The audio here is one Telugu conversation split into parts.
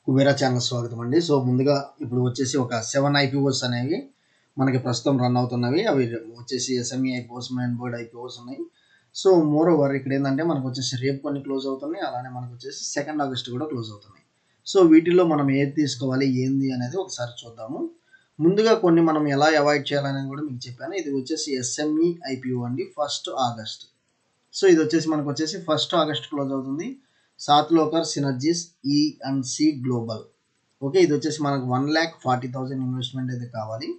కుబేరా ఛానల్ స్వాగతం అండి. సో ముందుగా ఇప్పుడు వచ్చేసి ఒక 7 ఐపీఓస్ అనేవి మనకి ప్రస్తుతం రన్ అవుతున్నవి. అవి వచ్చేసి SME IPOs, main board IPOs ఉన్నాయి. సో మోర్ ఓవర్ ఇక్కడ ఏంటంటే మనకు వచ్చేసి రేపు కొన్ని క్లోజ్ అవుతున్నాయి. అలానే మనకు వచ్చేసి 2 ఆగస్ట్ కూడా క్లోజ్ అవుతున్నాయి. సో వీటిలో మనం ఏది తీసుకోవాలి ఏంది అనేది ఒకసారి చూద్దాము. ముందుగా కొన్ని మనం ఎలా అవాయిడ్ చేయాలనేది కూడా మీకు చెప్పాను. ఇది వచ్చేసి ఎస్ఎంఈ ఐపీఓ అండి, 1 ఆగస్ట్. సో ఇది వచ్చేసి మనకు వచ్చేసి 1 ఆగస్ట్ క్లోజ్ అవుతుంది. సాత్లోకర్ సినర్జీస్ ఈఎన్సి గ్లోబల్. ఓకే, ఇది వచ్చేసి మనకు 1,40,000 ఇన్వెస్ట్మెంట్ అయితే కావాలి.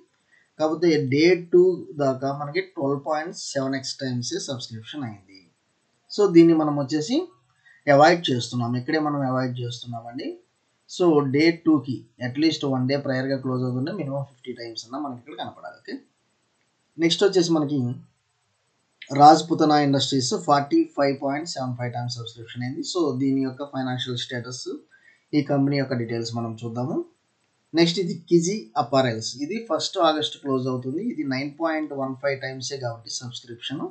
కాకపోతే డే 2 దాకా మనకి 12.7x టైమ్స్ సబ్స్క్రిప్షన్ అయింది. సో దీన్ని మనం వచ్చేసి అవాయిడ్ చేస్తున్నాం. ఇక్కడే మనం అవాయిడ్ చేస్తున్నామండి. సో డే 2కి అట్లీస్ట్ 1 డే ప్రయర్గా క్లోజ్ అవుతుంటే మినిమం 50 టైమ్స్ అన్న మనకి ఇక్కడ కనపడాలి. ఓకే, నెక్స్ట్ వచ్చేసి మనకి రాజ్పుతనా ఇండస్ట్రీస్ 45.75 టైమ్స్ సబ్స్క్రిప్షన్ అయింది. సో దీని యొక్క ఫైనాన్షియల్ స్టేటస్, ఈ కంపెనీ యొక్క డీటెయిల్స్ మనం చూద్దాము. నెక్స్ట్ ఇది కిజీ అపారెల్స్. ఇది 1 ఆగస్ట్ క్లోజ్ అవుతుంది. ఇది 9.15 టైమ్సే కాబట్టి సబ్స్క్రిప్షన్,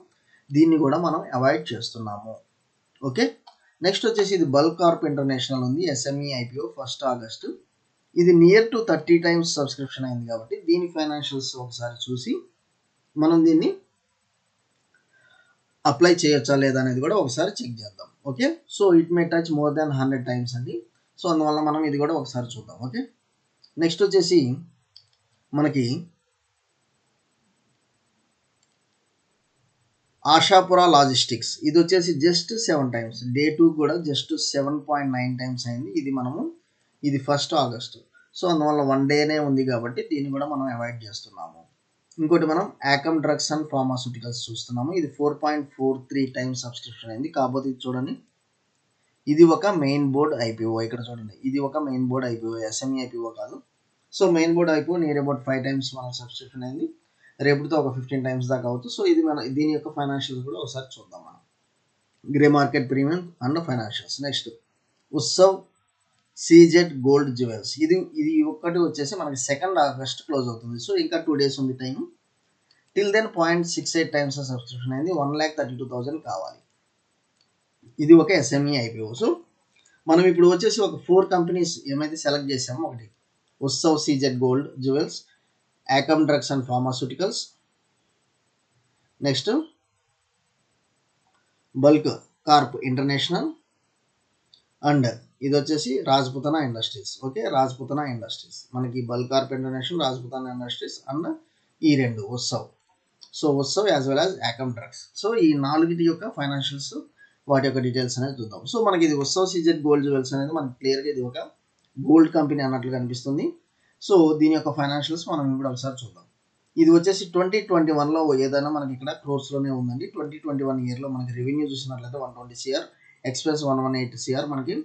దీన్ని కూడా మనం అవాయిడ్ చేస్తున్నాము. ఓకే, నెక్స్ట్ వచ్చేసి ఇది బల్క్ కార్ప్ ఇంటర్నేషనల్ ఉంది, ఎస్ఎంఈ ఐపీఓ 1 ఆగస్ట్. ఇది నియర్ టు 30 టైమ్స్ సబ్స్క్రిప్షన్ అయింది కాబట్టి దీని ఫైనాన్షియల్స్ ఒకసారి చూసి మనం దీన్ని అప్లై చేయొచ్చా లేదా అనేది కూడా ఒకసారి చెక్ చేద్దాం. Okay, so it may touch more than 100 times అండి. సో అందువల్ల మనం ఇది కూడా ఒకసారి చూద్దాం. ఓకే, నెక్స్ట్ వచ్చేసి మనకి ఆశాపురా లాజిస్టిక్స్. ఇది వచ్చేసి జస్ట్ 7 టైమ్స్, డే 2 కూడా జస్ట్ 7.9 టైమ్స్ అయింది. ఇది 1 ఆగస్ట్. సో అందువల్ల 1 డేనే ఉంది కాబట్టి దీన్ని కూడా మనం అవాయిడ్ చేస్తున్నాము. ఇంకోటి మనం యాకమ్ డ్రగ్స్ అండ్ ఫార్మాస్యూటికల్స్ చూస్తున్నాము. ఇది 4.43 టైమ్స్ సబ్స్క్రిప్షన్ అయింది. కాకపోతే ఇది చూడండి, ఇది ఒక మెయిన్ బోర్డ్ ఐపీఓ. ఇక్కడ చూడండి, ఇది ఒక main board IPO, SME IPO కాదు. So main board IPO near about 5 times మనకు సబ్స్క్రిప్షన్ అయింది. రేపుతో ఒక 15 టైమ్స్ దాకా అవుతుంది. సో ఇది దీని యొక్క ఫైనాన్షియల్స్ కూడా ఒకసారి చూద్దాం మనం. Grey market premium and financials. Next Utsav CZ gold jewels. ఇది ఒక్కటి వచ్చేసి మనకి 2 ఆగస్ట్ క్లోజ్ అవుతుంది. సో ఇంకా 2 డేస్ ఉంది time. Till then 0.68 times subscription అయింది. 1,32,000 కావాలి. ఇది ఒక ఎస్ఎంఈ ఐపీఓ. సో మనం ఇప్పుడు వచ్చేసి ఒక 4 కంపెనీస్ ఏమైతే సెలెక్ట్ చేసామో, ఒకటి Utsav CZ gold jewels, Akums drugs and pharmaceuticals, next bulk corp international, and ఇది వచ్చేసి Rajputana industries. Okay, Rajputana industries మనకి bulk corp international, Rajputana industries and ఈ 2 Utsav. So Utsav as well as Akums drugs. So ఈ 4 యొక్క ఫైనాన్షియల్స్, వాటి యొక్క డీటెయిల్స్ అనేది చూద్దాం. సో మనకి ఇది ఉత్సవ్ సీజెడ్ గోల్డ్ జ్యువెల్స్ అనేది మనకి క్లియర్గా ఇది ఒక గోల్డ్ కంపెనీ అన్నట్లు కనిపిస్తుంది. సో దీని యొక్క ఫైనాన్షియల్స్ మనం ఇప్పుడు ఒకసారి చూద్దాం. ఇది వచ్చేసి 2021లో ఏదైనా మనకి ఇక్కడ క్రోర్స్లోనే ఉందండి. 2021 ఇయర్లో మనకి రెవెన్యూ చూసినట్లయితే 120 CR, ఎక్స్పెన్స్ 118 CR, మనకి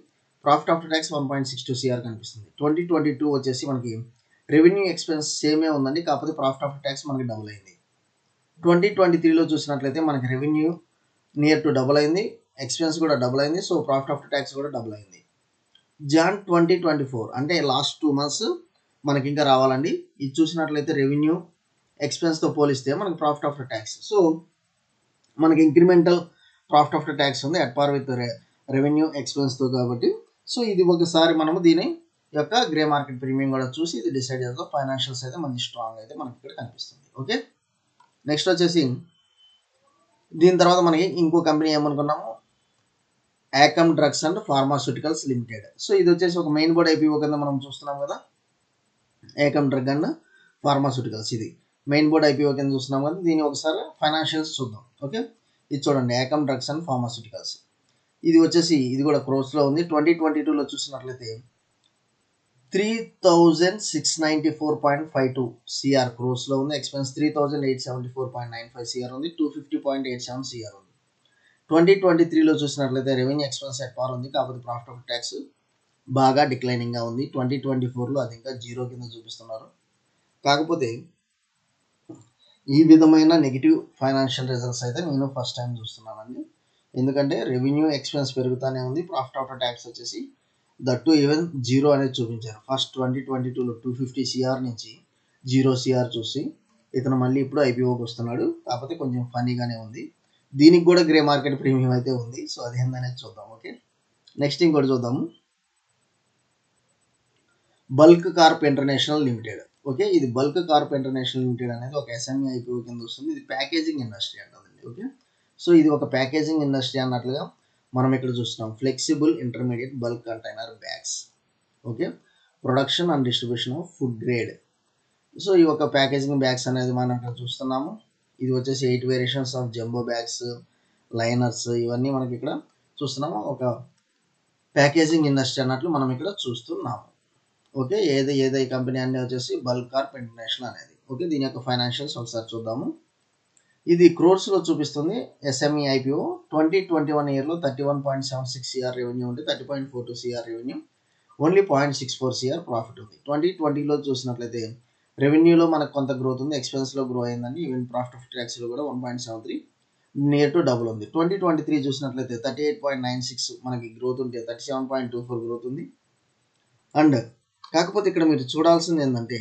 ప్రాఫిట్ ఆఫ్టర్ ట్యాక్స్ 1.62 CR కనిపిస్తుంది. 2022 వచ్చేసి మనకి రెవెన్యూ ఎక్స్పెన్స్ సేమే ఉందండి, కాకపోతే ప్రాఫిట్ ఆఫ్టర్ ట్యాక్స్ మనకి డబుల్ అయింది. 2023లో చూసినట్లయితే మనకి రెవెన్యూ నియర్ టు డబుల్ అయింది, ఎక్స్పెన్స్ కూడా డబుల్ అయింది. సో ప్రాఫిట్ ఆఫ్టర్ ట్యాక్స్ కూడా డబుల్ అయింది. జాన్ 2024 అంటే లాస్ట్ 2 మంత్స్ మనకి ఇంకా రావాలండి. ఇది చూసినట్లయితే రెవెన్యూ ఎక్స్పెన్స్తో పోలిస్తే మనకి ప్రాఫిట్ ఆఫ్టర్ ట్యాక్స్, సో మనకి ఇంక్రిమెంటల్ ప్రాఫిట్ ఆఫ్టర్ ట్యాక్స్ ఉంది అట్ పార్ విత్ రెవెన్యూ ఎక్స్పెన్స్తో కాబట్టి. సో ఇది ఒకసారి మనము దీని యొక్క గ్రే మార్కెట్ ప్రీమియం కూడా చూసి ఇది డిసైడ్ చేద్దాం. ఫైనాన్షియల్స్ అయితే మంచి స్ట్రాంగ్ అయితే మనకి ఇక్కడ కనిపిస్తుంది. ఓకే, నెక్స్ట్ వచ్చేసి దీని తర్వాత మనకి ఇంకో కంపెనీ ఏమనుకున్నాము, Akums drugs and pharmaceuticals limited. So ఇది వచ్చేసి ఒక మెయిన్ బోర్డ్ ఐపీఓ కింద మనం చూస్తున్నాం కదా, యాకమ్ డ్రగ్ అండ్ ఫార్మాస్యూటికల్స్. ఇది మెయిన్ బోర్డ్ ఐపీఓ కింద చూస్తున్నాం కదా. దీని ఒకసారి ఫైనాన్షియల్స్ చూద్దాం. ఓకే, ఇది చూడండి, యాకమ్ డ్రగ్స్ అండ్ ఫార్మాస్యూటికల్స్. ఇది వచ్చేసి ఇది కూడా క్రోర్స్లో ఉంది. 2022లో చూసినట్లయితే 3,694.52 CR క్రోర్స్లో ఉంది. ఎక్స్పెన్స్ 3,874.95 CR ఉంది. 250.87 CR ఉంది. 2023లో చూసినట్లయితే రెవెన్యూ ఎక్స్పెన్స్ ఎట్ పార్ ఉంది, కాకపోతే ప్రాఫిట్ ఆఫ్టర్ ట్యాక్స్ బాగా డిక్లైనింగ్గా ఉంది. 2024లో అది ఇంకా 0 కింద చూపిస్తున్నారు. కాకపోతే ఈ విధమైన నెగిటివ్ ఫైనాన్షియల్ రిజల్ట్స్ అయితే నేను ఫస్ట్ టైం చూస్తున్నానండి. ఎందుకంటే రెవెన్యూ ఎక్స్పెన్స్ పెరుగుతూనే ఉంది, ప్రాఫిట్ ఆఫ్టర్ ట్యాక్స్ వచ్చేసి దట్టు ఈవెన్ 0 అనేది చూపించారు. ఫస్ట్ 2022లో 250 CR నుంచి 0 CR చూసి ఇతను మళ్ళీ ఇప్పుడు ఐపీఓకి వస్తున్నాడు. కాకపోతే కొంచెం ఫనీగానే ఉంది. దీనికి కూడా గ్రే మార్కెట్ ప్రీమియం అయితే ఉంది. సో అది ఏందనేది చూద్దాం. ఓకే, నెక్స్ట్ ఇంకోటి చూద్దాము. Bulk corp international limited. Okay, ఇది బల్క్ కార్ప్ ఇంటర్నేషనల్ లిమిటెడ్ అనేది ఒక ఎస్ఎంఈ ఐపీఓ కింద వస్తుంది. ఇది ప్యాకేజింగ్ ఇండస్ట్రీ అంటుందండి. ఓకే, సో ఇది ఒక ప్యాకేజింగ్ ఇండస్ట్రీ అన్నట్లుగా మనం ఇక్కడ చూస్తున్నాం. Flexible intermediate bulk container bags. Okay, production and distribution of food grade. So ఈ ఒక ప్యాకేజింగ్ బ్యాగ్స్ అనేది మనం ఇక్కడ చూస్తున్నాము. ఇది వచ్చేసి 8 variations of jumbo bags, liners, ఇవన్నీ మనకి ఇక్కడ చూస్తున్నాము. ఒక ప్యాకేజింగ్ ఇండస్ట్రీ అన్నట్లు మనం ఇక్కడ చూస్తున్నాము. ఓకే, ఏది కంపెనీ అనేది వచ్చేసి బల్క్ కార్ప్ ఇంటర్నేషనల్ అనేది. ఓకే, దీని యొక్క ఫైనాన్షియల్స్ ఒకసారి చూద్దాము. ఇది క్రోర్స్లో చూపిస్తుంది. ఎస్ఎంఈ ఐపీఓ 2021 ఇయర్లో 31.76 సిఆర్ రెవెన్యూ ఉంటే 30.42 CR revenue, only 0.64 CR profit ఉంది. 2020లో చూసినట్లయితే రెవెన్యూలో మనకు కొంత గ్రోత్ ఉంది, ఎక్స్పెన్స్లో గ్రో అయిందండి. ఈవెన్ ప్రాఫిట్ ఆఫ్ ట్యాక్స్లో కూడా 1.73, నియర్ టు డబుల్ ఉంది. 2023 చూసినట్లయితే 38.96 మనకి గ్రోత్ ఉంటే 37.24 గ్రోత్ ఉంది. అండ్ కాకపోతే ఇక్కడ మీరు చూడాల్సింది ఏంటంటే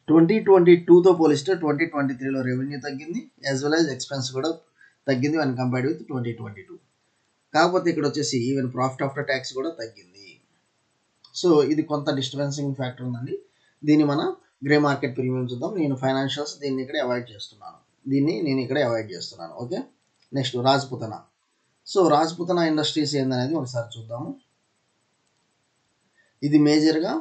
2022తో పోలిస్తే 2023లో రెవెన్యూ తగ్గింది, యాజ్ వెల్ యాజ్ ఎక్స్పెన్స్ కూడా తగ్గింది when compared with 2022. కాకపోతే ఇక్కడ వచ్చేసి ఈవెన్ ప్రాఫిట్ ఆఫ్టర్ ట్యాక్స్ కూడా తగ్గింది. సో ఇది కొంత డిస్టర్బెన్సింగ్ ఫ్యాక్టర్ ఉందండి. దీన్ని మన గ్రే మార్కెట్ ప్రీమియం చూద్దాం. నేను ఫైనాన్షియల్స్ దీన్ని ఇక్కడ అవాయిడ్ చేస్తున్నాను. Okay, next Rajputana. So Rajputana industries ఏందనేది ఒకసారి చూద్దాము. ఇది మేజర్గా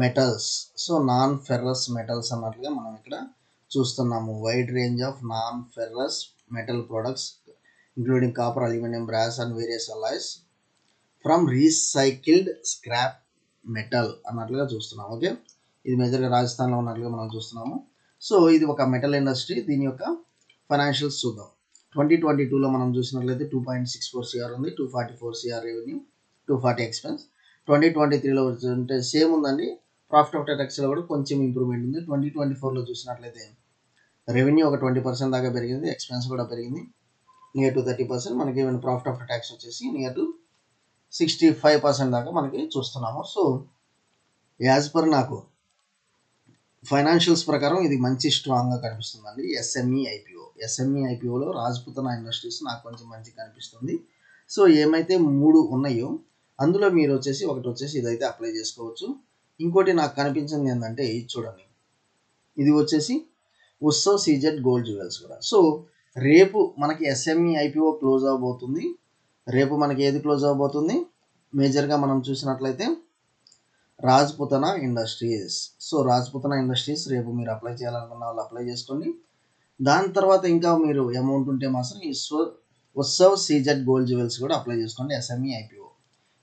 metals, so non ferrous metals అన్నట్లుగా మనం ఇక్కడ చూస్తున్నాము. Wide range of non ferrous metal products including copper, aluminium, brass and various alloys from recycled scrap metal అన్నట్లుగా చూస్తున్నాం. ఓకే, ఇది మేజర్గా రాజస్థాన్లో ఉన్నట్లుగా మనం చూస్తున్నాము. సో ఇది ఒక మెటల్ ఇండస్ట్రీ. దీని యొక్క ఫైనాన్షియల్స్ చూద్దాం. 2022లో మనం చూసినట్లయితే 2.64 సిఆర్ ఉంది, 244 సిఆర్ రెవెన్యూ, 240 ఎక్స్పెన్స్. 2023లో అంటే సేమ్ ఉందండి. ప్రాఫిట్ ఆఫ్టర్ ట్యాక్స్లో కూడా కొంచెం ఇంప్రూవ్మెంట్ ఉంది. 2024లో చూసినట్లయితే రెవెన్యూ ఒక 20% దాకా పెరిగింది, ఎక్స్పెన్స్ కూడా పెరిగింది నియర్ టు 30%. మనకి ఈవెన్ ప్రాఫిట్ ఆఫ్టర్ ట్యాక్స్ వచ్చేసి నియర్ టు 65% దాకా మనకి చూస్తున్నాము. సో యాజ్ పర్ నాకు ఫైనాన్షియల్స్ ప్రకారం ఇది మంచి స్ట్రాంగ్గా కనిపిస్తుందండి. ఎస్ఎంఈ ఐపీఓలో రాజ్పుతన ఇండస్ట్రీస్ నాకు కొంచెం మంచి కనిపిస్తుంది. సో ఏమైతే 3 ఉన్నాయో అందులో మీరు వచ్చేసి ఒకటి వచ్చేసి ఇదైతే అప్లై చేసుకోవచ్చు. ఇంకోటి నాకు కనిపించింది ఏంటంటే ఇది చూడండి, ఇది వచ్చేసి ఉత్సవ్ సీజెడ్ గోల్డ్ జ్యువెల్స్ కూడా. సో రేపు మనకి ఎస్ఎంఈ ఐపీఓ క్లోజ్ అవబోతుంది. రేపు మనకి ఏది క్లోజ్ అవబోతుంది? మేజర్గా మనం చూసినట్లయితే రాజ్పుతన ఇండస్ట్రీస్. సో రాజ్పుతన ఇండస్ట్రీస్ రేపు మీరు అప్లై చేయాలనుకున్న వాళ్ళు అప్లై చేసుకోండి. దాని తర్వాత ఇంకా మీరు అమౌంట్ ఉంటే మాత్రం ఈ ఉత్సవ్ సీజెడ్ గోల్డ్ జ్యువెల్స్ కూడా అప్లై చేసుకోండి. ఎస్ఎంఈ ఐపీఓ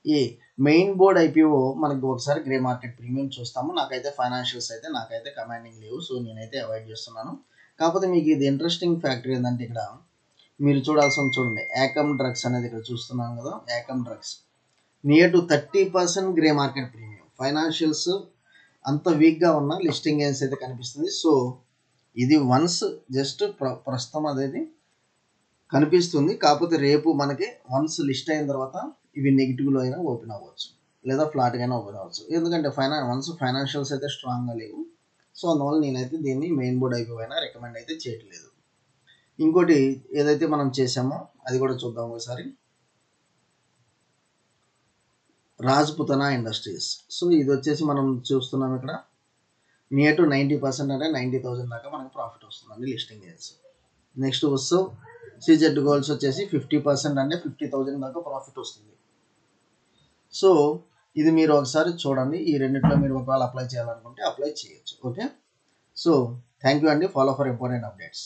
ఈ మెయిన్ బోర్డ్ ఐపీఓ మనకి ఒకసారి గ్రే మార్కెట్ ప్రీమియం చూస్తాము. నాకైతే ఫైనాన్షియల్స్ అయితే నాకైతే కమాండింగ్ లేవు, సో నేనైతే అవాయిడ్ చేస్తున్నాను. కాకపోతే మీకు ఇది ఇంట్రెస్టింగ్ ఫ్యాక్టర్ ఏంటంటే ఇక్కడ మీరు చూడండి, యాకమ్ డ్రగ్స్ అనేది ఇక్కడ చూస్తున్నాను కదా. Akums drugs near to 30% grey market premium. Financials అంత వీక్గా ఉన్న లిస్టింగ్ గెయిన్స్ అయితే కనిపిస్తుంది. సో ఇది వన్స్ జస్ట్ ప్రస్తుతం అనేది కనిపిస్తుంది. కాకపోతే రేపు మనకి వన్స్ లిస్ట్ అయిన తర్వాత ఇవి నెగిటివ్లో అయినా ఓపెన్ అవ్వచ్చు, లేదా ఫ్లాట్గా అయినా ఓపెన్ అవ్వచ్చు. ఎందుకంటే వన్స్ ఫైనాన్షియల్స్ అయితే స్ట్రాంగ్గా లేవు. సో అందువల్ల నేనైతే దీన్ని మెయిన్ బోర్డ్ అయిపోయినా రికమెండ్ అయితే చేయట్లేదు. ఇంకోటి ఏదైతే మనం చేసామో అది కూడా చూద్దాం ఒకసారి. రాజ్పుతన ఇండస్ట్రీస్. సో ఇది వచ్చేసి మనం చూస్తున్నాం ఇక్కడ నియర్ టు 90% అంటే 90,000 దాకా మనకు ప్రాఫిట్ వస్తుందండి listing gains. Next Utsav CZ golds వచ్చేసి 50% అంటే 50,000 దాకా ప్రాఫిట్ వస్తుంది. సో ఇది మీరు ఒకసారి చూడండి. ఈ రెండిట్లో మీరు ఒకవేళ అప్లై చేయాలనుకుంటే అప్లై చేయొచ్చు. ఓకే, సో థ్యాంక్ యూ అండి. Follow for important updates.